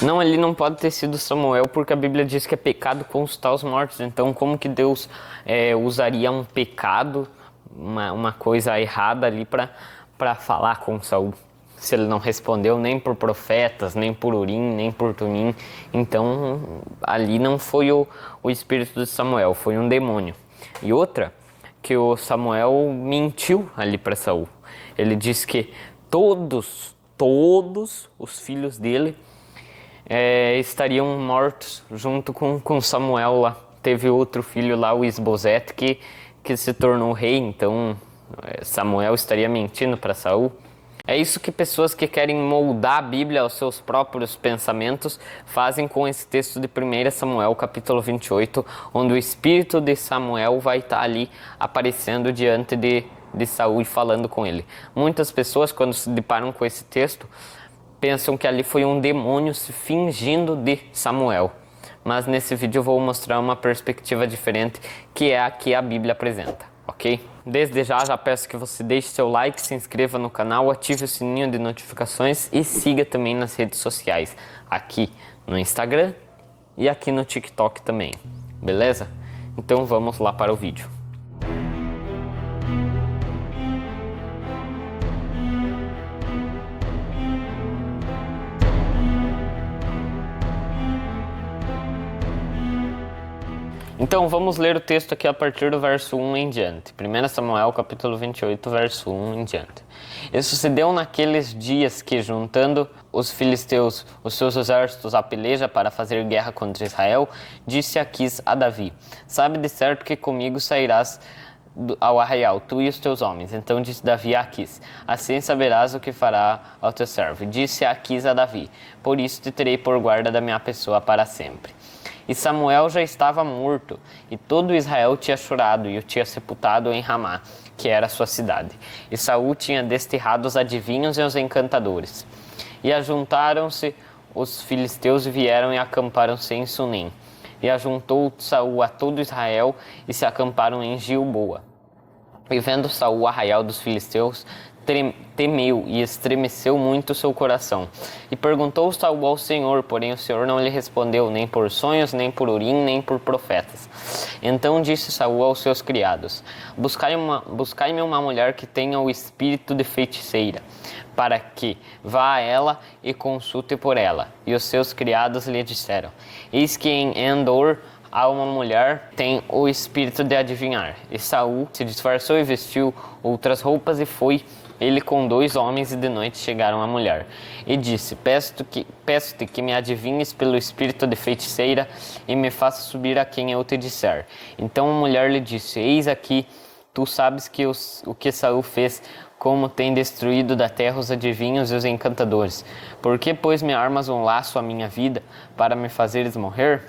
Não, ele não pode ter sido Samuel, porque a Bíblia diz que é pecado consultar os mortos. Então, como que Deus usaria um pecado, uma coisa errada ali para falar com Saul? Se ele não respondeu nem por profetas, nem por Urim, nem por Tumim. Então, ali não foi o espírito de Samuel, foi um demônio. E outra, que o Samuel mentiu ali para Saul. Ele disse que todos os filhos dele estariam mortos junto com Samuel lá. Teve outro filho lá, o Isbosete, que se tornou rei. Então Samuel estaria mentindo para Saul. É isso que pessoas que querem moldar a Bíblia aos seus próprios pensamentos fazem com esse texto de 1 Samuel capítulo 28, onde o espírito de Samuel vai estar ali aparecendo diante de Saul e falando com ele. Muitas pessoas, quando se deparam com esse texto, pensam que ali foi um demônio se fingindo de Samuel. Mas nesse vídeo eu vou mostrar uma perspectiva diferente, que é a que a Bíblia apresenta, ok? Desde já peço que você deixe seu like, se inscreva no canal, ative o sininho de notificações e siga também nas redes sociais, aqui no Instagram e aqui no TikTok também, beleza? Então vamos lá para o vídeo. Então vamos ler o texto aqui a partir do verso 1 em diante. 1 Samuel capítulo 28, verso 1 em diante. E sucedeu naqueles dias que, juntando os filisteus os seus exércitos à peleja para fazer guerra contra Israel, disse Aquis a Davi: sabe de certo que comigo sairás ao arraial, tu e os teus homens. Então disse Davi a Aquis: assim saberás o que fará ao teu servo. Disse Aquis a Davi: por isso te terei por guarda da minha pessoa para sempre. E Samuel já estava morto, e todo Israel tinha chorado e o tinha sepultado em Ramá, que era sua cidade. E Saul tinha desterrado os adivinhos e os encantadores. E ajuntaram-se os filisteus e vieram e acamparam-se em Sunem. E ajuntou Saul a todo Israel e se acamparam em Gilboa. E vendo Saul o arraial dos filisteus, temeu e estremeceu muito o seu coração. E perguntou Saul ao Senhor, porém o Senhor não lhe respondeu, nem por sonhos, nem por Urim, nem por profetas. Então disse Saul aos seus criados: buscai-me uma mulher que tenha o espírito de feiticeira, para que vá a ela e consulte por ela. E os seus criados lhe disseram: eis que em Endor há uma mulher que tem o espírito de adivinhar. E Saul se disfarçou e vestiu outras roupas e foi ele com 2 homens, e de noite chegaram à mulher. E disse: peço-te que me adivinhes pelo espírito de feiticeira e me faça subir a quem eu te disser. Então a mulher lhe disse: eis aqui, tu sabes que o que Saul fez, como tem destruído da terra os adivinhos e os encantadores. Por que, pois, me armas um laço à minha vida para me fazeres morrer?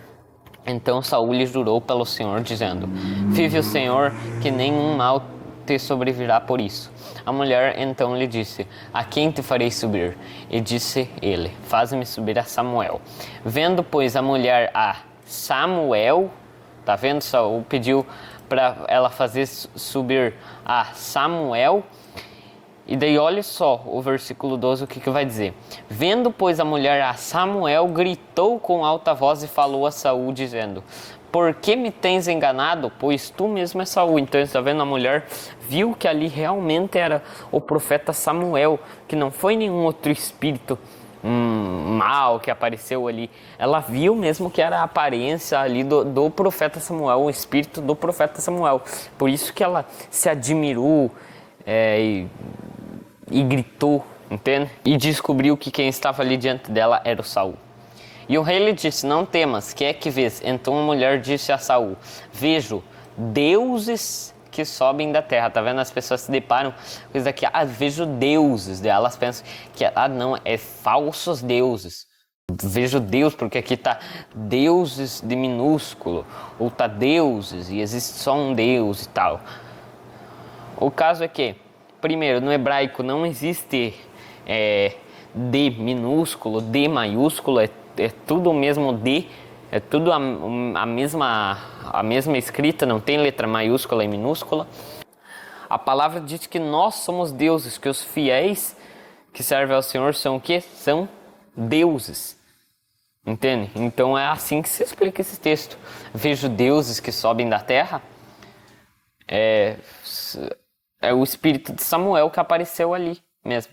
Então Saul lhe jurou pelo Senhor, dizendo: vive o Senhor, que nenhum mal te sobrevirá por isso. A mulher então lhe disse: a quem te farei subir? E disse ele: faz-me subir a Samuel. Vendo, pois, a mulher a Samuel, tá vendo? Saul pediu para ela fazer subir a Samuel. E daí olha só o versículo 12, o que vai dizer. Vendo, pois, a mulher a Samuel, gritou com alta voz e falou a Saul, dizendo: por que me tens enganado? Pois tu mesmo é Saul. Então, está vendo? A mulher viu que ali realmente era o profeta Samuel, que não foi nenhum outro espírito mal que apareceu ali. Ela viu mesmo que era a aparência ali do profeta Samuel, o espírito do profeta Samuel. Por isso que ela se admirou e gritou, entende? E descobriu que quem estava ali diante dela era o Saul. E o rei lhe disse: não temas, que é que vês? Então a mulher disse a Saul: vejo deuses que sobem da terra. Tá vendo? As pessoas se deparam com isso aqui: vejo deuses. Elas pensam que, não, é falsos deuses. Vejo Deus, porque aqui tá deuses de minúsculo, ou tá deuses, e existe só um Deus e tal. O caso é que, primeiro, no hebraico não existe D minúsculo, D maiúsculo, é tudo o mesmo D, é tudo a mesma escrita, não tem letra maiúscula e minúscula. A palavra diz que nós somos deuses, que os fiéis que servem ao Senhor são o quê? São deuses. Entende? Então é assim que se explica esse texto. Vejo deuses que sobem da terra. É o espírito de Samuel que apareceu ali mesmo.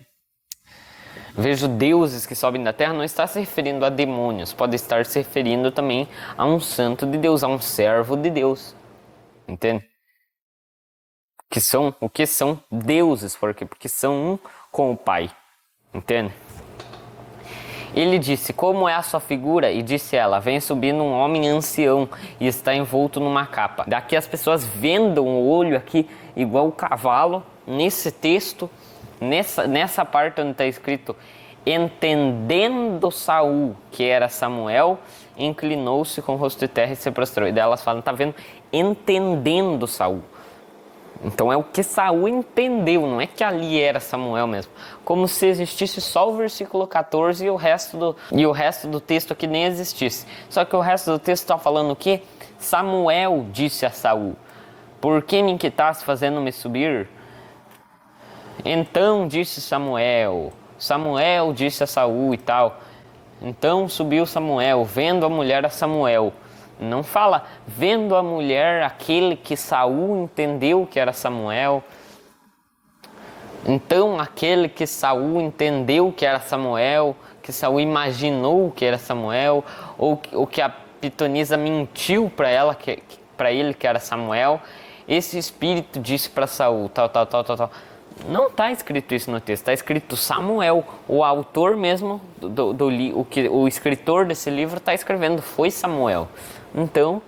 Vejo deuses que sobem da terra não está se referindo a demônios, pode estar se referindo também a um santo de Deus, a um servo de Deus. Entende? O que são deuses? Por quê? Porque são um com o Pai. Entende? Ele disse, como é a sua figura? E disse ela, vem subindo um homem ancião e está envolto numa capa. Daqui as pessoas vendam o olho aqui igual o cavalo. Nesse texto, nessa parte onde está escrito, entendendo Saul, que era Samuel, inclinou-se com o rosto de terra e se prostrou. E daí elas falam, tá vendo? Entendendo Saul. Então é o que Saul entendeu, não é que ali era Samuel mesmo. Como se existisse só o versículo 14 e o resto do texto aqui nem existisse. Só que o resto do texto está falando o quê? Samuel disse a Saul, por que me inquietaste fazendo-me subir? Então disse Samuel disse a Saul e tal. Então subiu Samuel, vendo a mulher a Samuel. Não fala, vendo a mulher aquele que Saul entendeu que era Samuel. Então aquele que Saul entendeu que era Samuel, que Saul imaginou que era Samuel, ou que a pitonisa mentiu para ele que era Samuel, esse espírito disse para Saul, tal. Não está escrito isso no texto, está escrito Samuel, o autor mesmo, o escritor desse livro está escrevendo, foi Samuel. Então,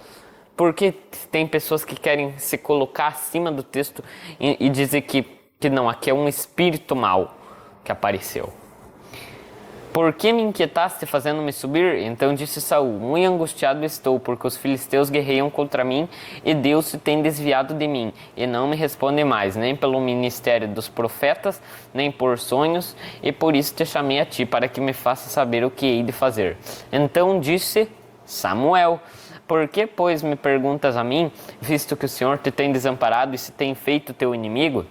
porque tem pessoas que querem se colocar acima do texto e dizer que não, aqui é um espírito mau que apareceu. Por que me inquietaste fazendo-me subir? Então disse Saul, muito angustiado estou, porque os filisteus guerreiam contra mim, e Deus se tem desviado de mim, e não me responde mais, nem pelo ministério dos profetas, nem por sonhos, e por isso te chamei a ti, para que me faça saber o que hei de fazer. Então disse Samuel, por que, pois, me perguntas a mim, visto que o Senhor te tem desamparado e se tem feito teu inimigo?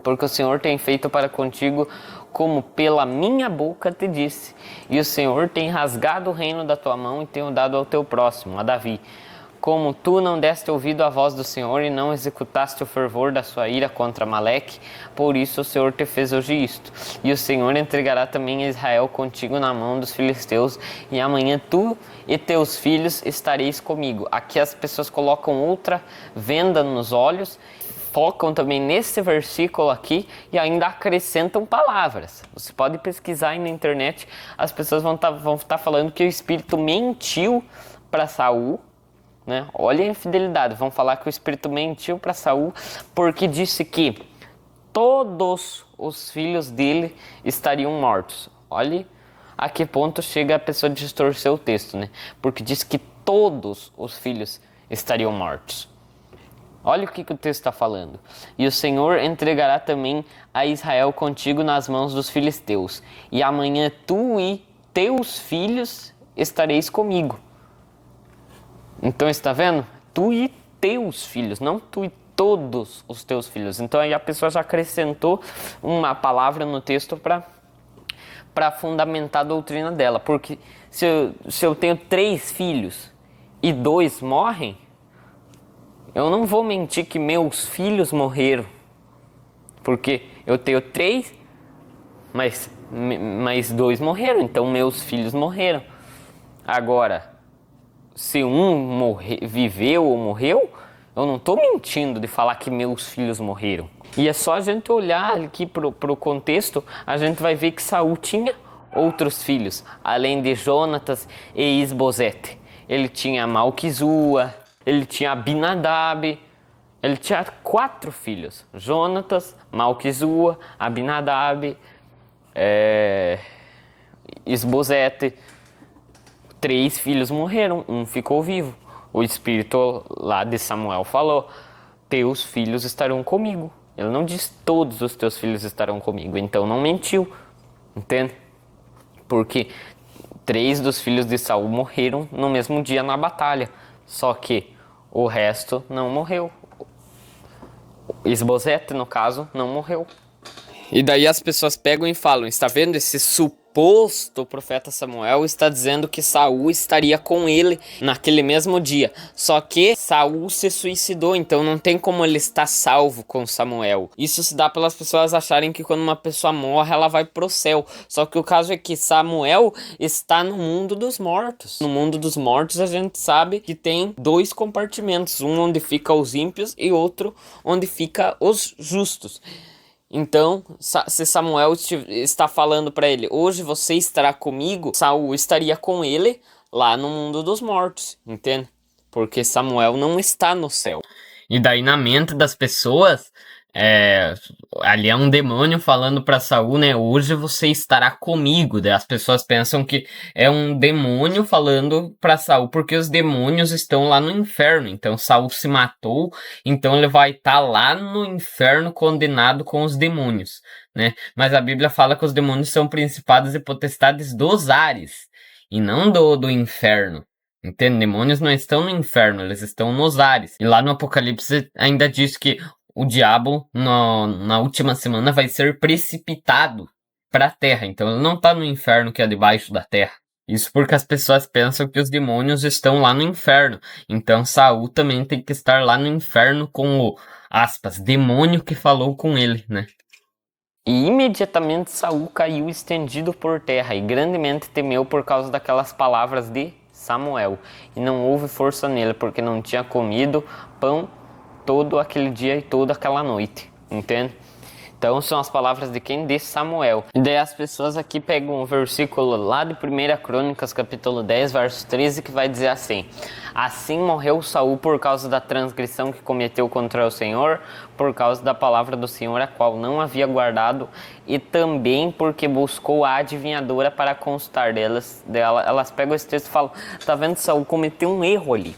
Porque o Senhor tem feito para contigo como pela minha boca te disse, e o Senhor tem rasgado o reino da tua mão e tem o dado ao teu próximo, a Davi. Como tu não deste ouvido à voz do Senhor e não executaste o fervor da sua ira contra Amaleque, por isso o Senhor te fez hoje isto. E o Senhor entregará também Israel contigo na mão dos filisteus, e amanhã tu e teus filhos estareis comigo. Aqui as pessoas colocam outra venda nos olhos, focam também nesse versículo aqui e ainda acrescentam palavras. Você pode pesquisar aí na internet, as pessoas vão estar falando que o Espírito mentiu para Saul, né? Olha a infidelidade, vão falar que o Espírito mentiu para Saul porque disse que todos os filhos dele estariam mortos. Olha a que ponto chega a pessoa a distorcer o texto, né? Porque diz que todos os filhos estariam mortos. Olha o que o texto está falando. E o Senhor entregará também a Israel contigo nas mãos dos filisteus. E amanhã tu e teus filhos estareis comigo. Então, está vendo? Tu e teus filhos, não tu e todos os teus filhos. Então, aí a pessoa já acrescentou uma palavra no texto para fundamentar a doutrina dela. Porque se eu tenho 3 filhos e 2 morrem, eu não vou mentir que meus filhos morreram, porque eu tenho 3, mas 2 morreram, então meus filhos morreram. Agora, se um viveu ou morreu, eu não estou mentindo de falar que meus filhos morreram. E é só a gente olhar aqui para o contexto, a gente vai ver que Saul tinha outros filhos, além de Jonatas e Isbosete. Ele tinha Malquizua, ele tinha Abinadab, ele tinha 4 filhos, Jonatas, Malquizua, Abinadab, Isbosete. 3 filhos morreram, um ficou vivo. O Espírito lá de Samuel falou, teus filhos estarão comigo. Ele não diz todos os teus filhos estarão comigo, então não mentiu, entende? Porque 3 dos filhos de Saul morreram no mesmo dia na batalha, só que o resto não morreu. Isbosete, no caso, não morreu. E daí as pessoas pegam e falam, está vendo esse oposto, o profeta Samuel está dizendo que Saul estaria com ele naquele mesmo dia. Só que Saul se suicidou, então não tem como ele estar salvo com Samuel. Isso se dá pelas pessoas acharem que quando uma pessoa morre, ela vai pro céu. Só que o caso é que Samuel está no mundo dos mortos. No mundo dos mortos a gente sabe que tem dois compartimentos, um onde fica os ímpios e outro onde fica os justos. Então, se Samuel está falando para ele, hoje você estará comigo, Saul estaria com ele lá no mundo dos mortos, entende? Porque Samuel não está no céu. E daí na mente das pessoas, ali é um demônio falando para Saul, né? Hoje você estará comigo. Daí as pessoas pensam que é um demônio falando para Saul, porque os demônios estão lá no inferno. Então Saul se matou, então ele vai estar lá no inferno condenado com os demônios, né? Mas a Bíblia fala que os demônios são principados e potestades dos ares e não do inferno. Entende? Demônios não estão no inferno, eles estão nos ares. E lá no Apocalipse ainda diz que o diabo na última semana vai ser precipitado para a terra. Então ele não está no inferno que é debaixo da terra. Isso porque as pessoas pensam que os demônios estão lá no inferno. Então Saul também tem que estar lá no inferno com o, aspas, demônio que falou com ele, né? E imediatamente Saul caiu estendido por terra e grandemente temeu por causa daquelas palavras de Samuel. E não houve força nele, porque não tinha comido pão todo aquele dia e toda aquela noite, entende? Então são as palavras de quem? De Samuel. E daí as pessoas aqui pegam um versículo lá de 1 Crônicas, capítulo 10, verso 13, que vai dizer assim: assim morreu Saul por causa da transgressão que cometeu contra o Senhor, por causa da palavra do Senhor, a qual não havia guardado, e também porque buscou a adivinhadora para constar delas. Elas pegam esse texto e falam, tá vendo, Saul cometeu um erro ali.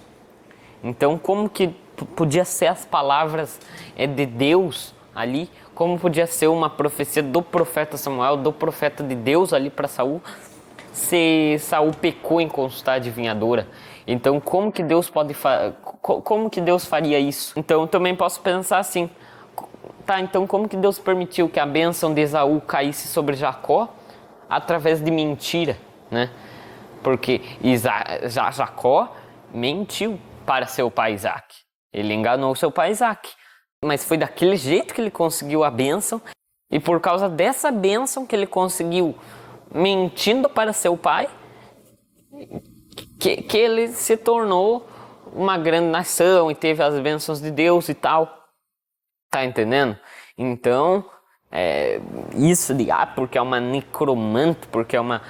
Então como que podia ser as palavras de Deus ali, como podia ser uma profecia do profeta Samuel, do profeta de Deus ali para Saul, se Saul pecou em consultar a adivinhadora? Então como que Deus como que Deus faria isso? Então eu também posso pensar assim, tá, então como que Deus permitiu que a bênção de Esaú caísse sobre Jacó através de mentira, né? Porque Jacó mentiu para seu pai Isaac. Ele enganou seu pai Isaac. Mas foi daquele jeito que ele conseguiu a bênção. E por causa dessa bênção que ele conseguiu mentindo para seu pai, que ele se tornou uma grande nação e teve as bênçãos de Deus e tal. Tá entendendo? Então, isso de porque é uma necromante, porque é uma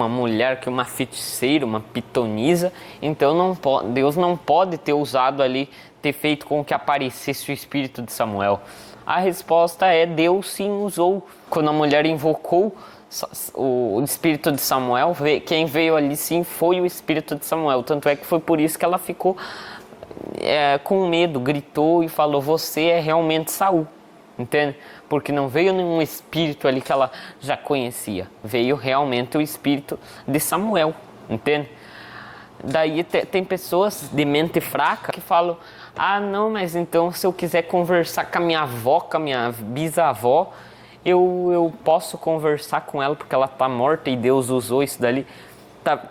mulher que é uma feiticeira, uma pitonisa, então Deus não pode ter usado ali, ter feito com que aparecesse o espírito de Samuel. A resposta é, Deus sim usou. Quando a mulher invocou o espírito de Samuel, quem veio ali sim foi o espírito de Samuel. Tanto é que foi por isso que ela ficou com medo, gritou e falou, você é realmente Saul. Entende? Porque não veio nenhum espírito ali que ela já conhecia. Veio realmente o espírito de Samuel. Entende? Daí tem pessoas de mente fraca que falam, não, mas então se eu quiser conversar com a minha avó, com a minha bisavó, eu posso conversar com ela porque ela está morta e Deus usou isso dali.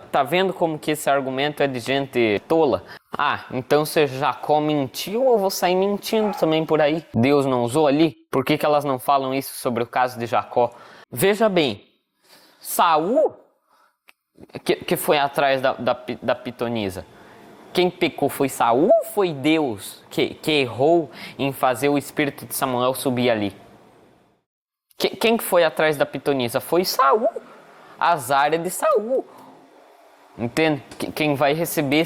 Tá vendo como que esse argumento é de gente tola? Então se Jacó mentiu, eu vou sair mentindo também por aí. Deus não usou ali? Por que elas não falam isso sobre o caso de Jacó? Veja bem, Saul, que foi atrás da pitonisa, quem pecou foi Saul ou foi Deus que errou em fazer o espírito de Samuel subir ali? Quem que foi atrás da pitonisa? Foi Saul. Azar é de Saul. Entende? Quem vai receber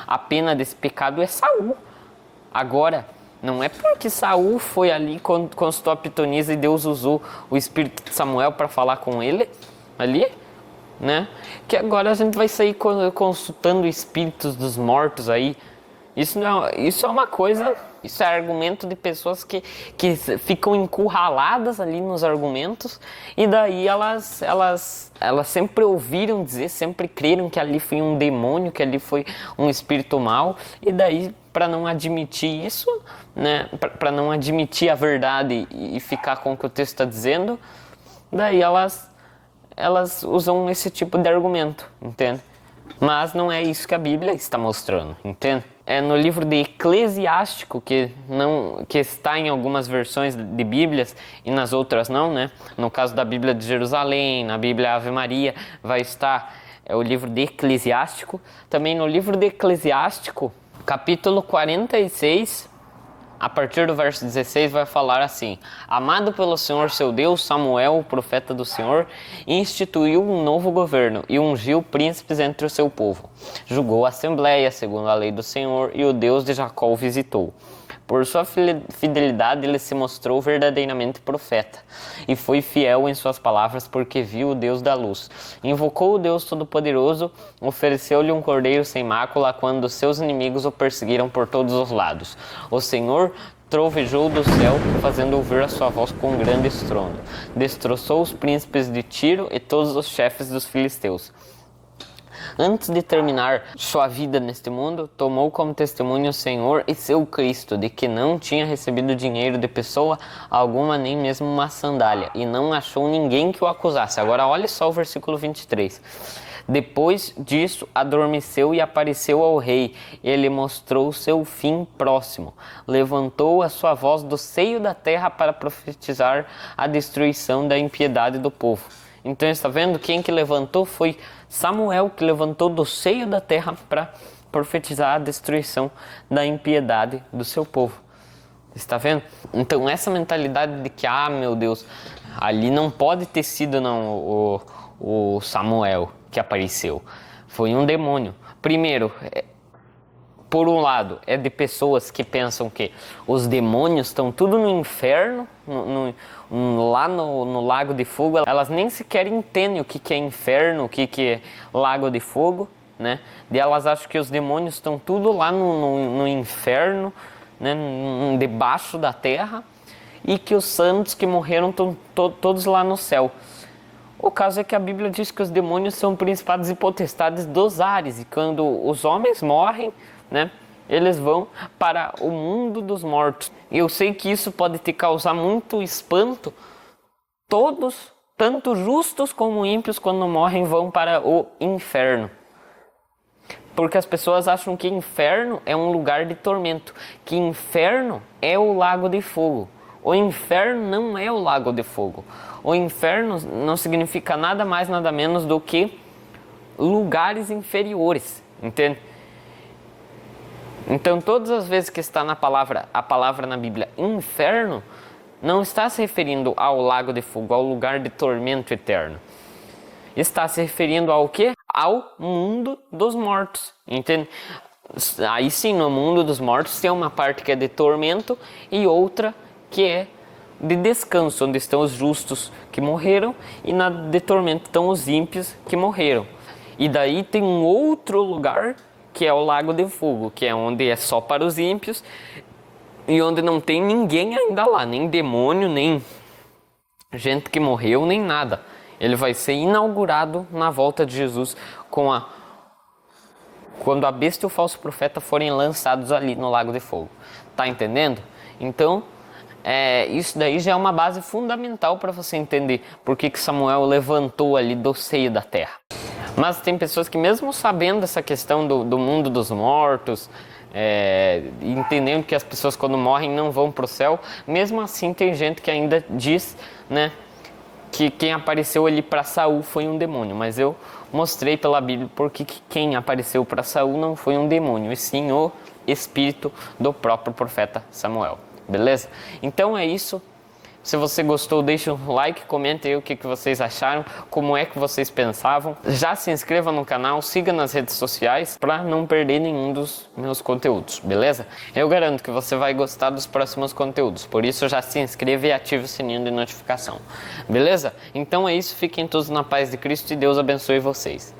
a pena desse pecado é Saul. Agora, não é porque Saul foi ali, consultou a pitonisa e Deus usou o espírito de Samuel para falar com ele ali, né? Que agora a gente vai sair consultando espíritos dos mortos aí. Isso é uma coisa, isso é argumento de pessoas que ficam encurraladas ali nos argumentos e daí elas sempre ouviram dizer, sempre creram que ali foi um demônio, que ali foi um espírito mau e daí para não admitir isso, né, para não admitir a verdade e ficar com o que o texto está dizendo, daí elas elas usam esse tipo de argumento, entende? Mas não é isso que a Bíblia está mostrando, entende? É no livro de Eclesiástico, que está em algumas versões de Bíblias e nas outras não, né? No caso da Bíblia de Jerusalém, na Bíblia Ave Maria, vai estar o livro de Eclesiástico. Também no livro de Eclesiástico, capítulo 46, a partir do verso 16 vai falar assim: amado pelo Senhor seu Deus, Samuel, o profeta do Senhor, instituiu um novo governo e ungiu príncipes entre o seu povo. Julgou a assembleia segundo a lei do Senhor e o Deus de Jacó o visitou. Por sua fidelidade ele se mostrou verdadeiramente profeta e foi fiel em suas palavras porque viu o Deus da luz. Invocou o Deus Todo-Poderoso, ofereceu-lhe um cordeiro sem mácula quando seus inimigos o perseguiram por todos os lados. O Senhor trovejou do céu, fazendo ouvir a sua voz com um grande estrondo. Destroçou os príncipes de Tiro e todos os chefes dos filisteus. Antes de terminar sua vida neste mundo, tomou como testemunho o Senhor e seu Cristo, de que não tinha recebido dinheiro de pessoa alguma, nem mesmo uma sandália, e não achou ninguém que o acusasse. Agora olha só o versículo 23. Depois disso, adormeceu e apareceu ao rei. Ele mostrou seu fim próximo. Levantou a sua voz do seio da terra para profetizar a destruição da impiedade do povo. Então, está vendo? Quem que levantou foi Samuel, que levantou do seio da terra para profetizar a destruição da impiedade do seu povo. Está vendo? Então, essa mentalidade de que, meu Deus, ali não pode ter sido o Samuel que apareceu. Foi um demônio. Primeiro, por um lado, é de pessoas que pensam que os demônios estão tudo no inferno, lá no Lago de Fogo. Elas nem sequer entendem o que é inferno, o que é Lago de Fogo, né? E elas acham que os demônios estão tudo lá no inferno, né? Debaixo da terra, e que os santos que morreram estão todos lá no céu. O caso é que a Bíblia diz que os demônios são principados e potestades dos ares, e quando os homens morrem, né, eles vão para o mundo dos mortos. Eu sei que isso pode te causar muito espanto. Todos, tanto justos como ímpios, quando morrem, vão para o inferno. Porque as pessoas acham que inferno é um lugar de tormento, que inferno é o lago de fogo. O inferno não é o lago de fogo. O inferno não significa nada mais, nada menos do que lugares inferiores, entende? Então, todas as vezes que está a palavra na Bíblia, inferno, não está se referindo ao lago de fogo, ao lugar de tormento eterno. Está se referindo ao quê? Ao mundo dos mortos, entende? Aí sim, no mundo dos mortos tem uma parte que é de tormento e outra que é de descanso, onde estão os justos que morreram, e na de tormento estão os ímpios que morreram. E daí tem um outro lugar que é o Lago de Fogo, que é onde é só para os ímpios e onde não tem ninguém ainda lá, nem demônio, nem gente que morreu, nem nada. Ele vai ser inaugurado na volta de Jesus quando a besta e o falso profeta forem lançados ali no Lago de Fogo. Tá entendendo? Então, isso daí já é uma base fundamental para você entender por que Samuel levantou ali do seio da terra. Mas tem pessoas que, mesmo sabendo essa questão do mundo dos mortos, entendendo que as pessoas quando morrem não vão para o céu, mesmo assim tem gente que ainda diz, né, que quem apareceu ali para Saul foi um demônio. Mas eu mostrei pela Bíblia porque quem apareceu para Saul não foi um demônio, e sim o espírito do próprio profeta Samuel. Beleza? Então é isso. Se você gostou, deixa um like, comente aí o que vocês acharam, como é que vocês pensavam. Já se inscreva no canal, siga nas redes sociais para não perder nenhum dos meus conteúdos, beleza? Eu garanto que você vai gostar dos próximos conteúdos, por isso já se inscreva e ative o sininho de notificação, beleza? Então é isso, fiquem todos na paz de Cristo e Deus abençoe vocês.